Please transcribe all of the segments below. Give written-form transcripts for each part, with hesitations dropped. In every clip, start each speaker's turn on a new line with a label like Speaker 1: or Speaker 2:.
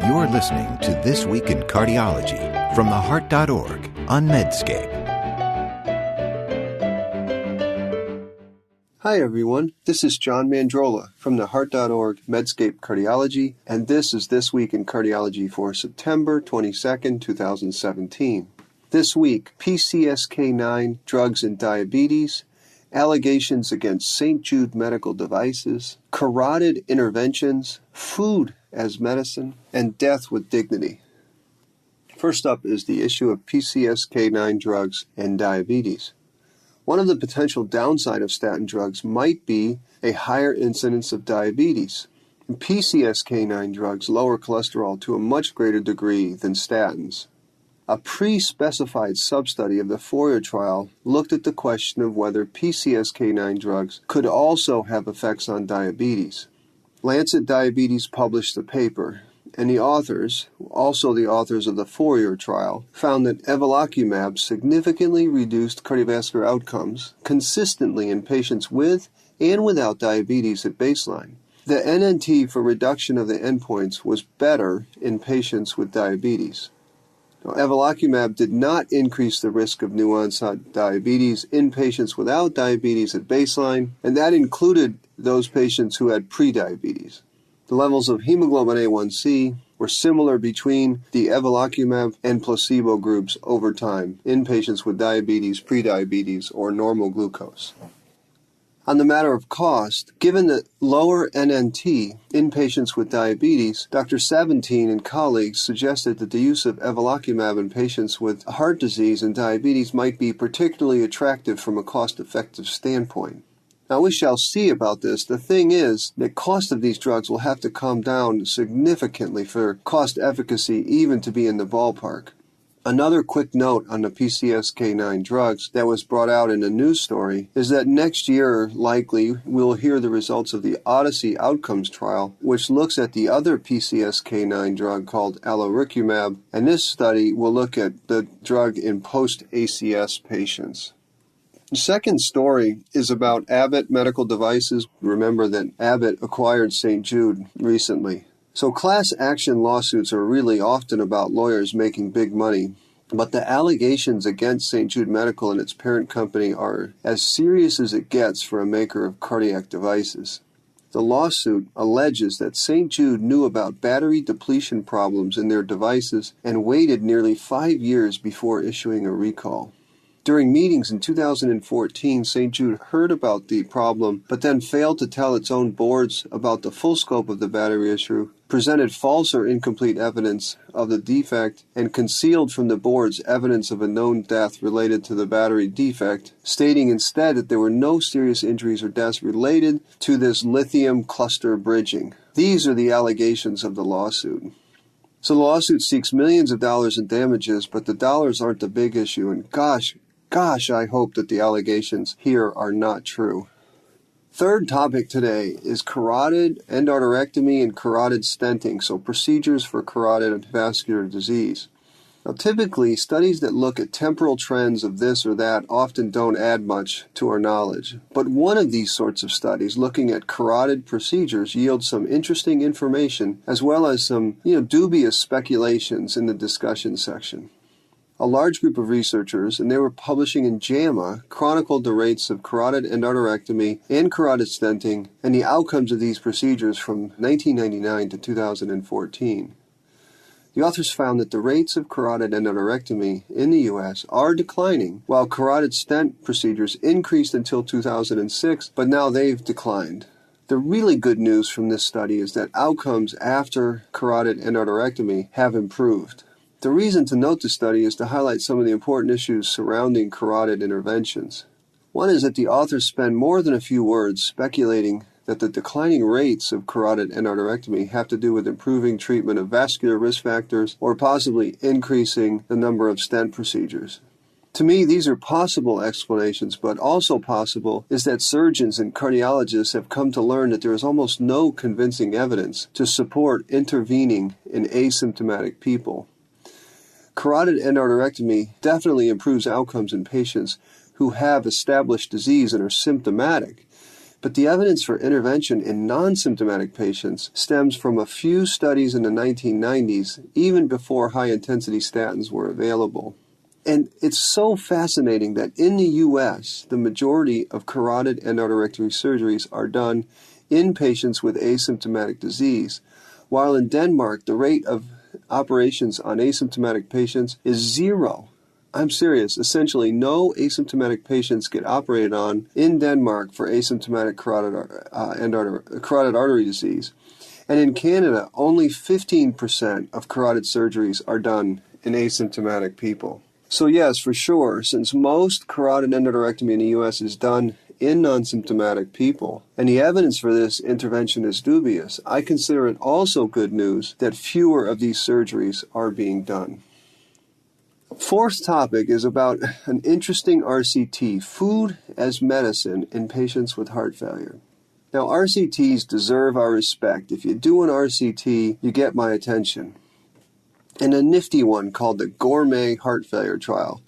Speaker 1: You're listening to This Week in Cardiology from theheart.org on Medscape.
Speaker 2: Hi everyone, this is John Mandrola from theheart.org Medscape Cardiology, and this is This Week in Cardiology for September 22nd, 2017. This week, PCSK9 drugs and diabetes, allegations against St Jude Medical devices, carotid interventions, food as medicine, and death with dignity. First up is the issue of PCSK9 drugs and diabetes. One of the potential downside of statin drugs might be a higher incidence of diabetes. PCSK9 drugs lower cholesterol to a much greater degree than statins. A pre-specified substudy of the FOURIER trial looked at the question of whether PCSK9 drugs could also have effects on diabetes. Lancet Diabetes published the paper, and the authors, also the authors of the FOURIER trial, found that evolocumab significantly reduced cardiovascular outcomes consistently in patients with and without diabetes at baseline. The NNT for reduction of the endpoints was better in patients with diabetes. Now, evolocumab did not increase the risk of new-onset diabetes in patients without diabetes at baseline, and that included those patients who had prediabetes. The levels of hemoglobin A1C were similar between the evolocumab and placebo groups over time in patients with diabetes, prediabetes, or normal glucose. On the matter of cost, given the lower NNT in patients with diabetes, Dr. Sabatine and colleagues suggested that the use of evolocumab in patients with heart disease and diabetes might be particularly attractive from a cost-effective standpoint. Now, we shall see about this. The thing is, the cost of these drugs will have to come down significantly for cost efficacy even to be in the ballpark. Another quick note on the PCSK9 drugs that was brought out in a news story is that next year, likely, we'll hear the results of the Odyssey Outcomes trial, which looks at the other PCSK9 drug called aliricumab, and this study will look at the drug in post-ACS patients. The second story is about Abbott Medical Devices. Remember that Abbott acquired St Jude recently. So class action lawsuits are really often about lawyers making big money, but the allegations against St Jude Medical and its parent company are as serious as it gets for a maker of cardiac devices. The lawsuit alleges that St Jude knew about battery depletion problems in their devices and waited nearly 5 years before issuing a recall. During meetings in 2014, St. Jude heard about the problem, but then failed to tell its own boards about the full scope of the battery issue, presented false or incomplete evidence of the defect, and concealed from the boards evidence of a known death related to the battery defect, stating instead that there were no serious injuries or deaths related to this lithium cluster bridging. These are the allegations of the lawsuit. So the lawsuit seeks millions of dollars in damages, but the dollars aren't the big issue, and gosh, I hope that the allegations here are not true. Third topic today is carotid endarterectomy and carotid stenting, so procedures for carotid vascular disease. Now, typically, studies that look at temporal trends of this or that often don't add much to our knowledge. But one of these sorts of studies, looking at carotid procedures, yields some interesting information as well as some, dubious speculations in the discussion section. A large group of researchers, and they were publishing in JAMA, chronicled the rates of carotid endarterectomy and carotid stenting and the outcomes of these procedures from 1999 to 2014. The authors found that the rates of carotid endarterectomy in the U.S. are declining, while carotid stent procedures increased until 2006, but now they've declined. The really good news from this study is that outcomes after carotid endarterectomy have improved. The reason to note this study is to highlight some of the important issues surrounding carotid interventions. One is that the authors spend more than a few words speculating that the declining rates of carotid endarterectomy have to do with improving treatment of vascular risk factors or possibly increasing the number of stent procedures. To me, these are possible explanations, but also possible is that surgeons and cardiologists have come to learn that there is almost no convincing evidence to support intervening in asymptomatic people. Carotid endarterectomy definitely improves outcomes in patients who have established disease and are symptomatic, But the evidence for intervention in non-symptomatic patients stems from a few studies in the 1990s, even before high-intensity statins were available. And it's so fascinating that in the U.S., the majority of carotid endarterectomy surgeries are done in patients with asymptomatic disease, while in Denmark, the rate of operations on asymptomatic patients is 0. I'm serious. Essentially, no asymptomatic patients get operated on in Denmark for asymptomatic carotid artery disease. And in Canada, only 15% of carotid surgeries are done in asymptomatic people. So yes, for sure, since most carotid endarterectomy in the U.S. is done in non-symptomatic people, and the evidence for this intervention is dubious, I consider it also good news that fewer of these surgeries are being done. Fourth topic is about an interesting RCT, food as medicine in patients with heart failure. Now, RCTs deserve our respect. If you do an RCT, you get my attention. And a nifty one called the Gourmet Heart Failure Trial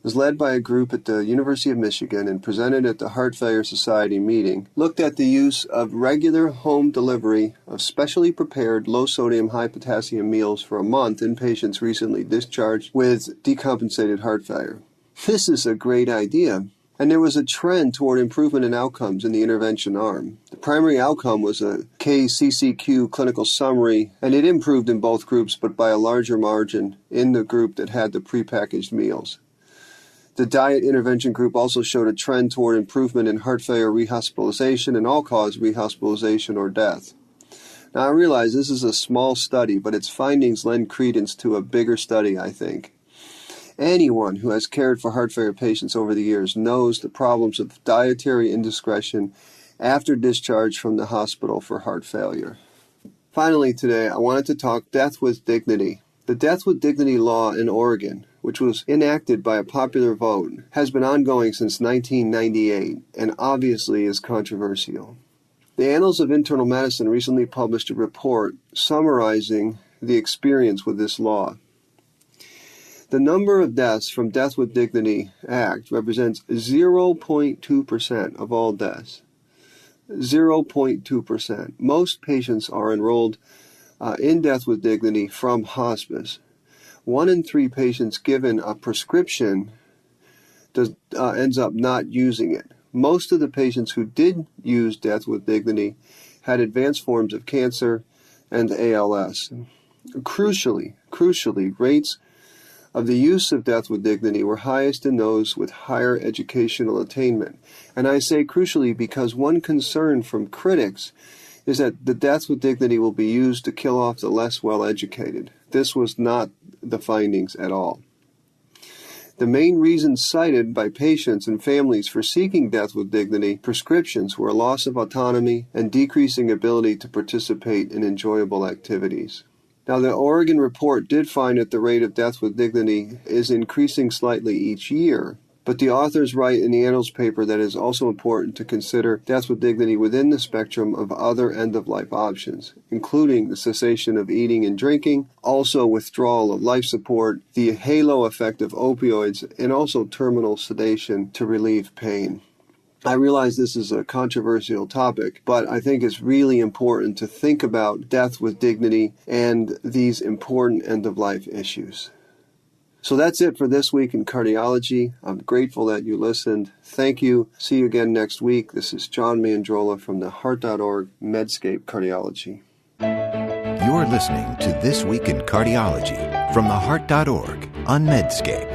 Speaker 2: was led by a group at the University of Michigan and presented at the Heart Failure Society meeting, looked at the use of regular home delivery of specially prepared low-sodium, high-potassium meals for a month in patients recently discharged with decompensated heart failure. This is a great idea. And there was a trend toward improvement in outcomes in the intervention arm. The primary outcome was a KCCQ clinical summary, and it improved in both groups, but by a larger margin in the group that had the prepackaged meals. The diet intervention group also showed a trend toward improvement in heart failure rehospitalization and all-cause rehospitalization or death. Now, I realize this is a small study, but its findings lend credence to a bigger study, I think. Anyone who has cared for heart failure patients over the years knows the problems of dietary indiscretion after discharge from the hospital for heart failure. Finally today, I wanted to talk death with dignity. The Death with Dignity law in Oregon, which was enacted by a popular vote, has been ongoing since 1998 and obviously is controversial. The Annals of Internal Medicine recently published a report summarizing the experience with this law. The number of deaths from Death with Dignity Act represents 0.2% of all deaths. 0.2%. Most patients are enrolled in Death with Dignity from hospice. 1 in 3 patients given a prescription ends up not using it. Most of the patients who did use Death with Dignity had advanced forms of cancer and ALS. Crucially, rates of the use of Death with Dignity were highest in those with higher educational attainment. And I say crucially because one concern from critics is that the Death with Dignity will be used to kill off the less well-educated. This was not the findings at all. The main reasons cited by patients and families for seeking Death with Dignity prescriptions were loss of autonomy and decreasing ability to participate in enjoyable activities. Now, the Oregon report did find that the rate of Death with Dignity is increasing slightly each year, but the authors write in the Annals paper that it is also important to consider Death with Dignity within the spectrum of other end-of-life options, including the cessation of eating and drinking, also withdrawal of life support, the halo effect of opioids, and also terminal sedation to relieve pain. I realize this is a controversial topic, but I think it's really important to think about death with dignity and these important end-of-life issues. So that's it for this week in cardiology. I'm grateful that you listened. Thank you. See you again next week. This is John Mandrola from the Heart.org Medscape Cardiology.
Speaker 1: You're listening to This Week in Cardiology from the Heart.org on Medscape.